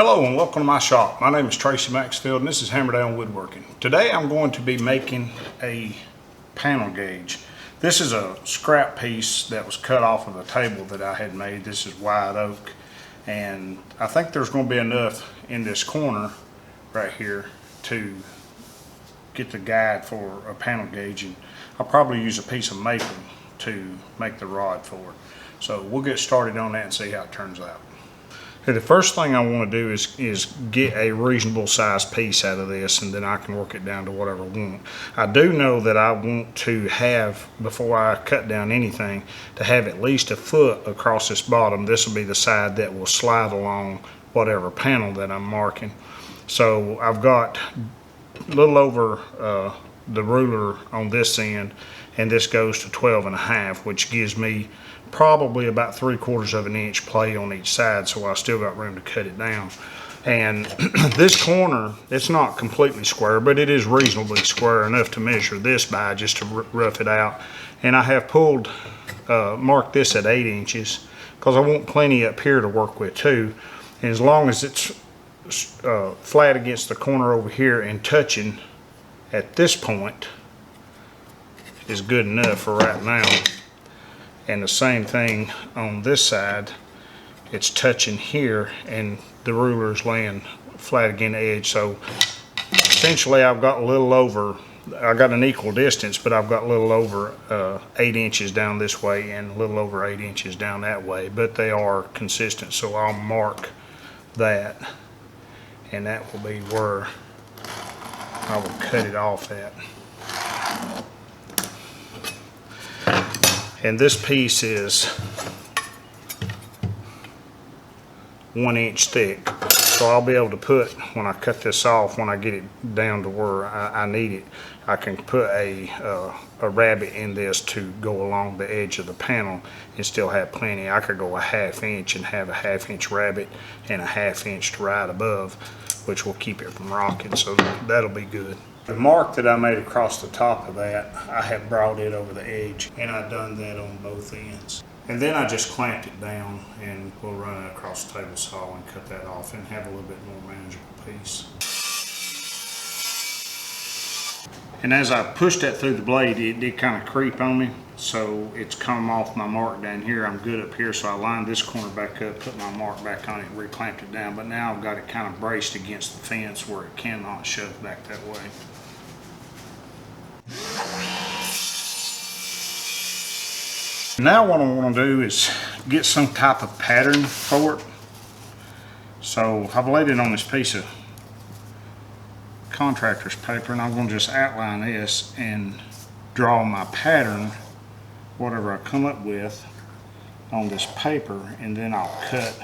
Hello and welcome to my shop. My name is Tracy Maxfield and this is Hammer Down Woodworking. Today I'm going to be making a panel gauge. This is a scrap piece that was cut off of a table that I had made. This is white oak, and I think there's going to be enough in this corner right here to get the guide for a panel gauge, and I'll probably use a piece of maple to make the rod for it. So we'll get started on that and see how it turns out. Okay, the first thing I want to do is get a reasonable sized piece out of this, and then I can work it down to whatever I want. I do know that I want to have, before I cut down anything, to have at least a foot across this bottom. This will be the side that will slide along whatever panel that I'm marking. So I've got a little over the ruler on this end, and this goes to 12.5, which gives me probably about 3/4 of an inch play on each side, so I still got room to cut it down. And this corner, it's not completely square, but it is reasonably square enough to measure this by, just to rough it out. And I have pulled, marked this at 8 inches, because I want plenty up here to work with too. And as long as it's flat against the corner over here and touching at this point is good enough for right now. And the same thing on this side, it's touching here and the ruler is laying flat against the edge. So essentially I've got a little over, I got an equal distance, but I've got a little over 8 inches down this way and a little over 8 inches down that way, but they are consistent. So I'll mark that, and that will be where I will cut it off at. And this piece is 1 inch thick. So I'll be able to put, when I cut this off, when I get it down to where I need it, I can put a rabbet in this to go along the edge of the panel and still have plenty. I could go a 1/2 inch and have a 1/2 inch rabbet and a 1/2 inch to right above, which will keep it from rocking, so that'll be good. The mark that I made across the top of that, I have brought it over the edge, and I've done that on both ends. And then I just clamped it down, and we'll run it across the table saw and cut that off and have a little bit more manageable piece. And as I pushed that through the blade, it did kind of creep on me, so it's come off my mark down here. I'm good up here, so I lined this corner back up, put my mark back on it, and reclamped it down. But now I've got it kind of braced against the fence where it cannot shove back that way. Now what I want to do is get some type of pattern for it. So I've laid it on this piece of contractor's paper, and I'm going to just outline this and draw my pattern, whatever I come up with, on this paper, and then I'll cut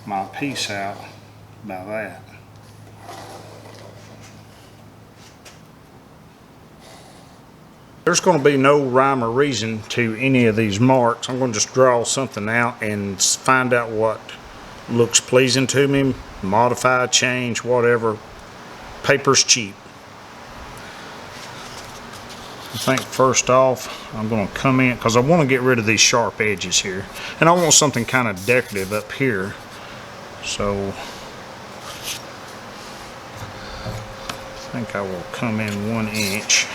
my piece out by that. There's going to be no rhyme or reason to any of these marks. I'm going to just draw something out and find out what looks pleasing to me, modify, change, whatever. Paper's cheap. I think first off I'm going to come in, because I want to get rid of these sharp edges here, and I want something kind of decorative up here. So I think I will come in 1 inch.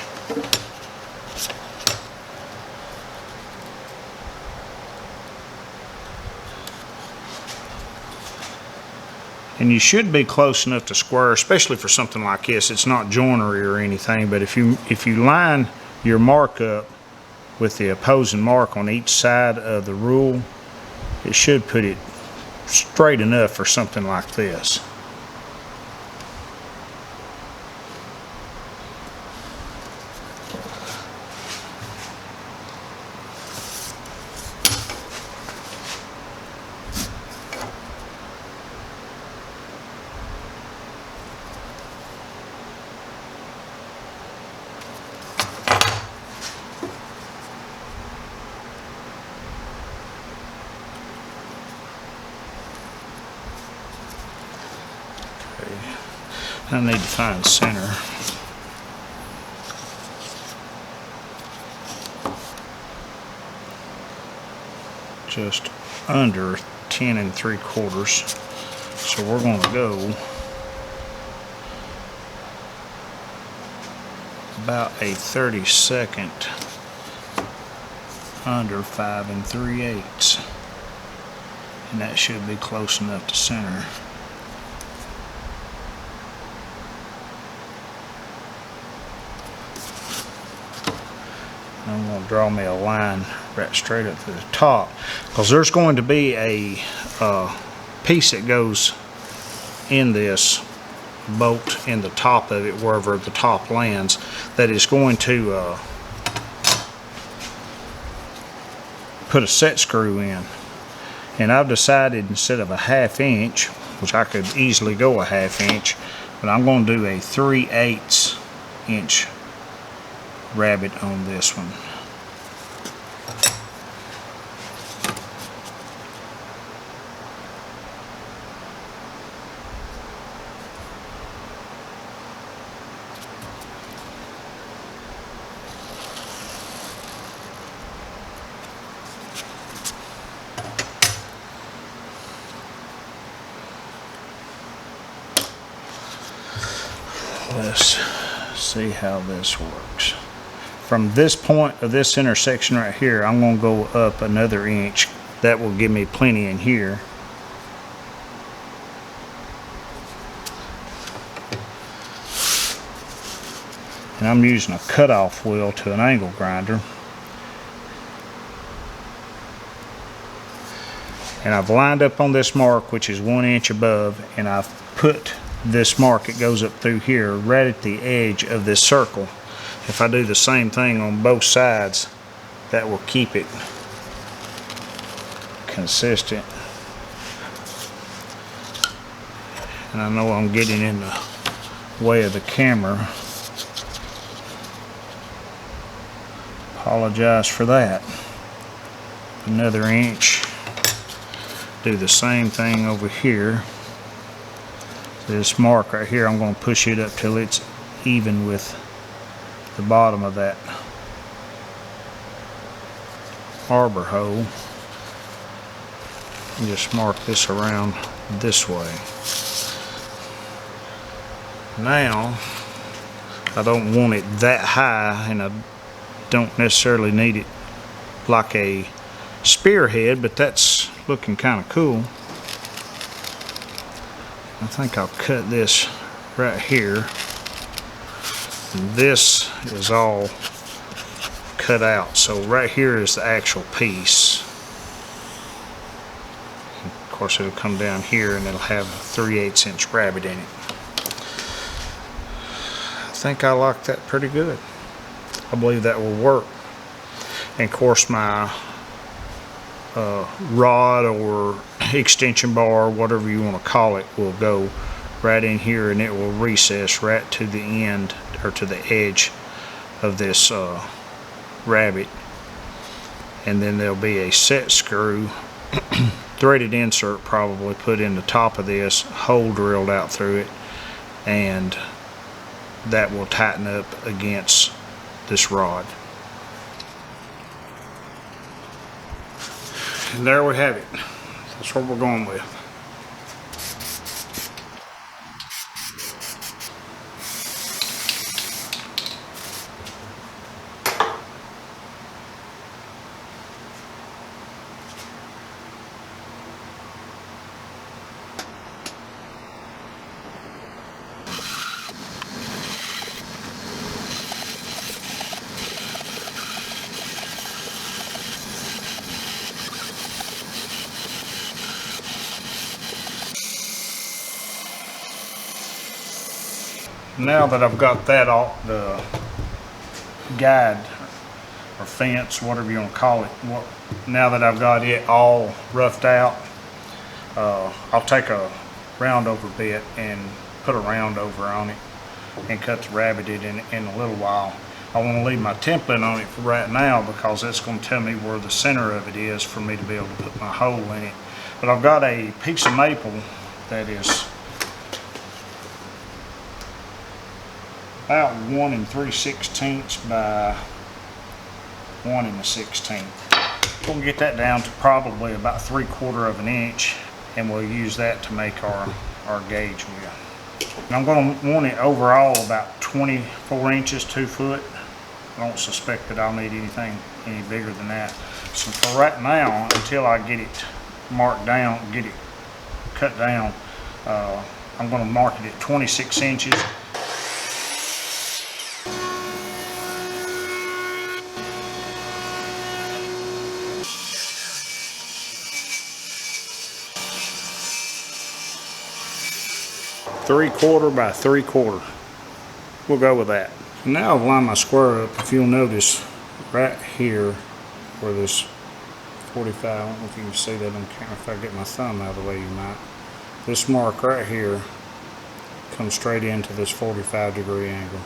And you should be close enough to square, especially for something like this. It's not joinery or anything, but if you line your mark up with the opposing mark on each side of the rule, it should put it straight enough for something like this. I need to find center. Just under 10 3/4. So we're going to go about a 32nd under 5 3/8, and that should be close enough to center. I'm going to draw me a line right straight up to the top, because there's going to be a piece that goes in this bolt in the top of it, wherever the top lands, that is going to put a set screw in. And I've decided, instead of a 1/2 inch, which I could easily go a 1/2 inch, but I'm going to do a 3/8 inch rabbet on this one. Let's see how this works. From this point of this intersection right here, I'm going to go up another inch. That will give me plenty in here. And I'm using a cutoff wheel to an angle grinder. And I've lined up on this mark, which is 1 inch above, and I've put this mark, it goes up through here, right at the edge of this circle. If I do the same thing on both sides, that will keep it consistent. And I know I'm getting in the way of the camera. Apologize for that. Another inch. Do the same thing over here. This mark right here, I'm going to push it up till it's even with the bottom of that arbor hole. And just mark this around this way. Now, I don't want it that high, and I don't necessarily need it like a spearhead, but that's looking kind of cool. I think I'll cut this right here. And this is all cut out. So right here is the actual piece. And of course, it'll come down here and it'll have a 3/8 inch rabbet in it. I think I like that pretty good. I believe that will work. And of course, my rod or extension bar, whatever you want to call it, will go right in here, and it will recess right to the end, or to the edge of this rabbet. And then there'll be a set screw, threaded insert probably, put in the top of this, hole drilled out through it, and that will tighten up against this rod. And there we have it. That's what we're going with. Now that I've got that all, the guide or fence, whatever you want to call it, now that I've got it all roughed out, I'll take a round over bit and put a round over on it and cut the rabbet in a little while. I want to leave my template on it for right now, because that's going to tell me where the center of it is for me to be able to put my hole in it. But I've got a piece of maple that is about 1 3/16 by 1 1/16. We'll get that down to probably about 3/4 of an inch, and we'll use that to make our gauge with. And I'm going to want it overall about 24 inches, 2 foot. I don't suspect that I'll need anything any bigger than that. So for right now, until I get it marked down, get it cut down, I'm going to mark it at 26 inches. Three-quarter by 3/4. We'll go with that. Now I've lined my square up. If you'll notice right here where this 45, I don't know if you can see that on camera. If I get my thumb out of the way, you might. This mark right here comes straight into this 45-degree angle.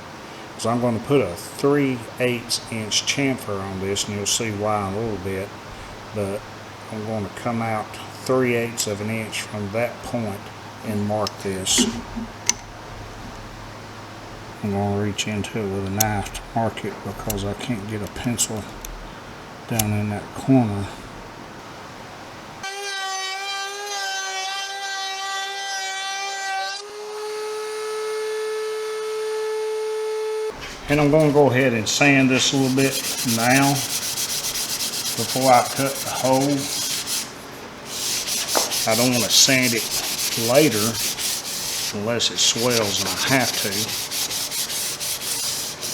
So I'm going to put a 3/8 inch chamfer on this, and you'll see why in a little bit. But I'm going to come out 3/8 of an inch from that point and mark this. I'm going to reach into it with a knife to mark it because I can't get a pencil down in that corner. And I'm going to go ahead and sand this a little bit now before I cut the hole. I don't want to sand it later unless it swells and I have to.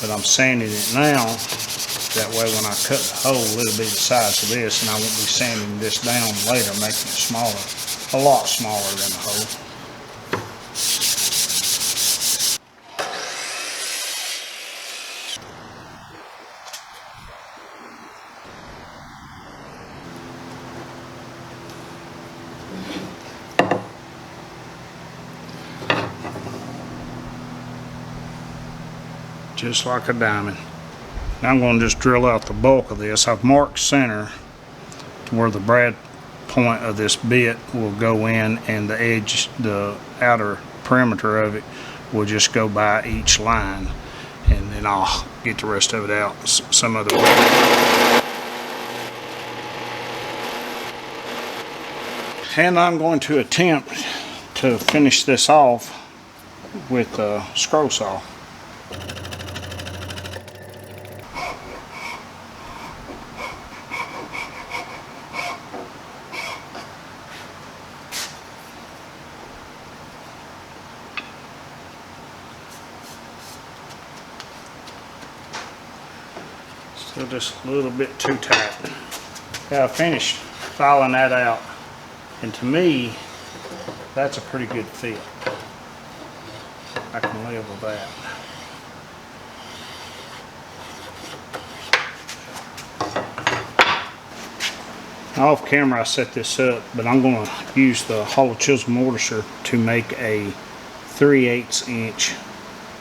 But I'm sanding it now. That way when I cut the hole, it'll be the size of this, and I won't be sanding this down later, making it smaller, a lot smaller than the hole. Just like a diamond. Now I'm going to just drill out the bulk of this. I've marked center to where the brad point of this bit will go in, and the edge, the outer perimeter of it will just go by each line, and then I'll get the rest of it out some other way. And I'm going to attempt to finish this off with a scroll saw. Still just a little bit too tight. Yeah, I finished filing that out, and to me that's a pretty good fit. I can live with that. Now off camera I set this up, but I'm going to use the hollow chisel mortiser to make a 3/8 inch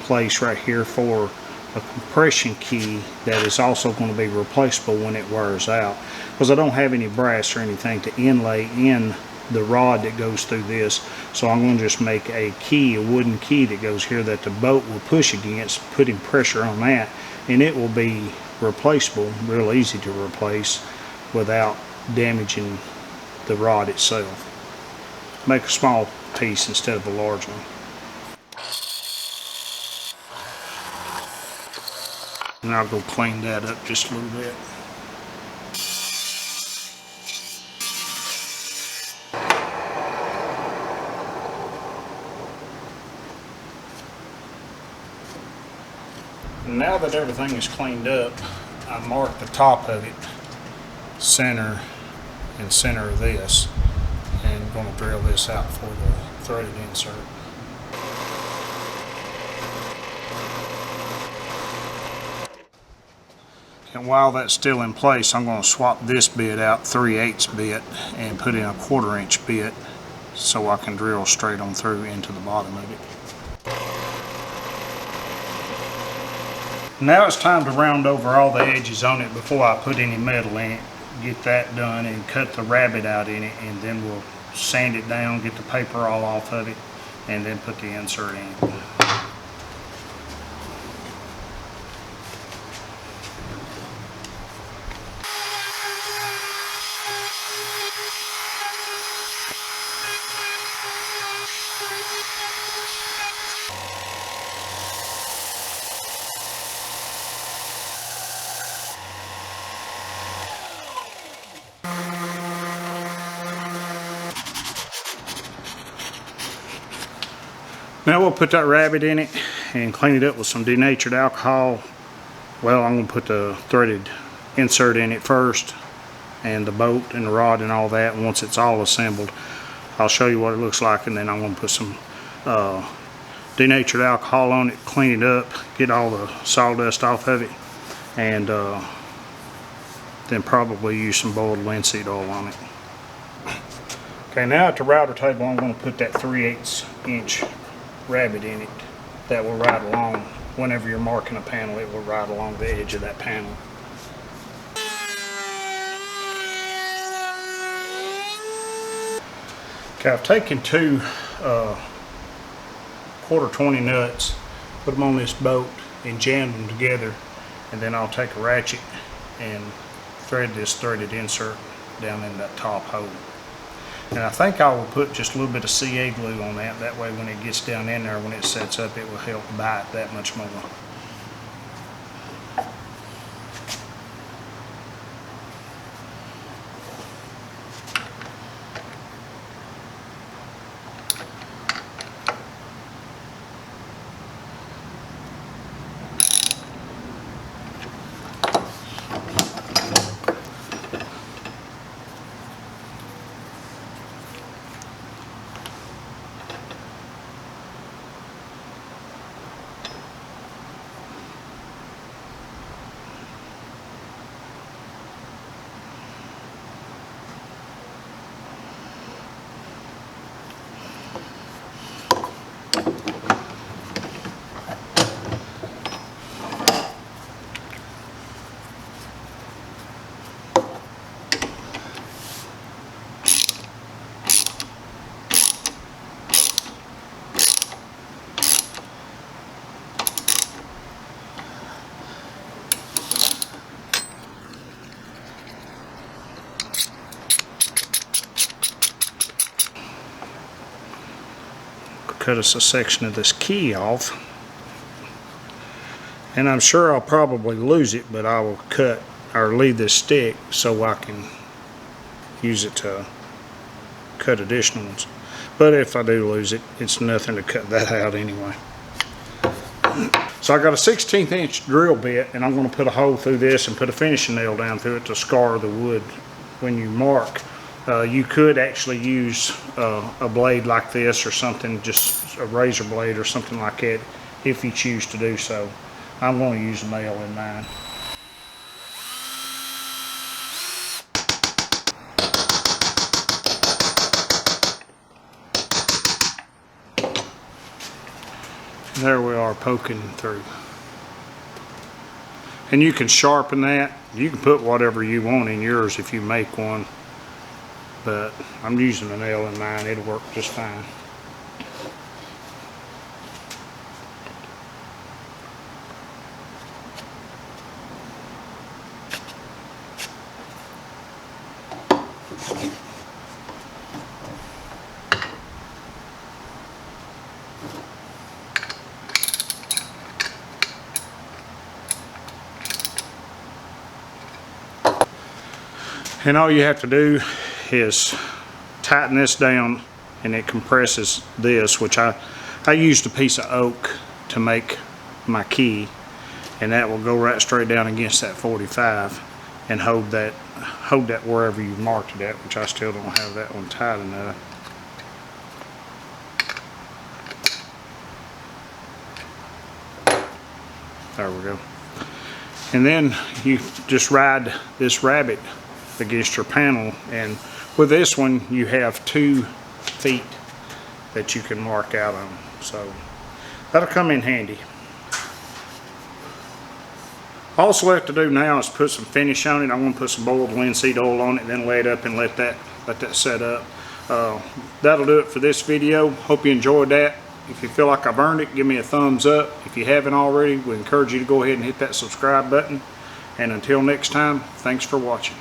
place right here for a compression key that is also going to be replaceable when it wears out, because I don't have any brass or anything to inlay in the rod that goes through this. So I'm going to just make a key, a wooden key that goes here that the boat will push against, putting pressure on that, and it will be replaceable, real easy to replace without damaging the rod itself. Make a small piece instead of a large one. And I'll go clean that up just a little bit. Now that everything is cleaned up, I marked the top of it, center and center of this, and I'm going to drill this out for the threaded insert. And while that's still in place, I'm going to swap this bit out, 3/8 bit, and put in a 1/4 inch bit so I can drill straight on through into the bottom of it. Now it's time to round over all the edges on it before I put any metal in it. Get that done and cut the rabbet out in it, and then we'll sand it down, get the paper all off of it, and then put the insert in. Now we'll put that rabbit in it and clean it up with some denatured alcohol. Well, I'm going to put the threaded insert in it first, and the bolt and the rod and all that. And once it's all assembled, I'll show you what it looks like, and then I'm going to put some denatured alcohol on it, clean it up, get all the sawdust off of it, and then probably use some boiled linseed oil on it. Okay, now at the router table, I'm going to put that 3/8 inch rabbit in it. That will ride along. Whenever you're marking a panel, it will ride along the edge of that panel. Okay, I've taken two 1/4 20 nuts, put them on this bolt and jammed them together, and then I'll take a ratchet and thread this threaded insert down in that top hole. And I think I will put just a little bit of CA glue on that. That way when it gets down in there, when it sets up, it will help bite that much more. Cut us a section of this key off, and I'm sure I'll probably lose it, but I will cut or leave this stick so I can use it to cut additional ones. But if I do lose it, it's nothing to cut that out anyway. So I got a 1/16 inch drill bit, and I'm going to put a hole through this and put a finishing nail down through it to scar the wood when you mark. You could actually use a blade like this or something, just a razor blade or something like that, if you choose to do so. I'm going to use a nail in mine. And there we are, poking through. And you can sharpen that. You can put whatever you want in yours if you make one. But I'm using a nail in mine, it'll work just fine. And all you have to do is tighten this down, and it compresses this, which I used a piece of oak to make my key, and that will go right straight down against that 45 and hold that wherever you marked it at, which I still don't have that one tight enough. There we go. And then you just ride this rabbit against your panel, and with this one you have 2 feet that you can mark out on, so that'll come in handy. All it's left to do now is put some finish on it. I'm going to put some boiled linseed oil on it, then lay it up and let that set up. That'll do it for this video. Hope you enjoyed that. If you feel like I've earned it, give me a thumbs up. If you haven't already, we encourage you to go ahead and hit that subscribe button. And until next time, thanks for watching.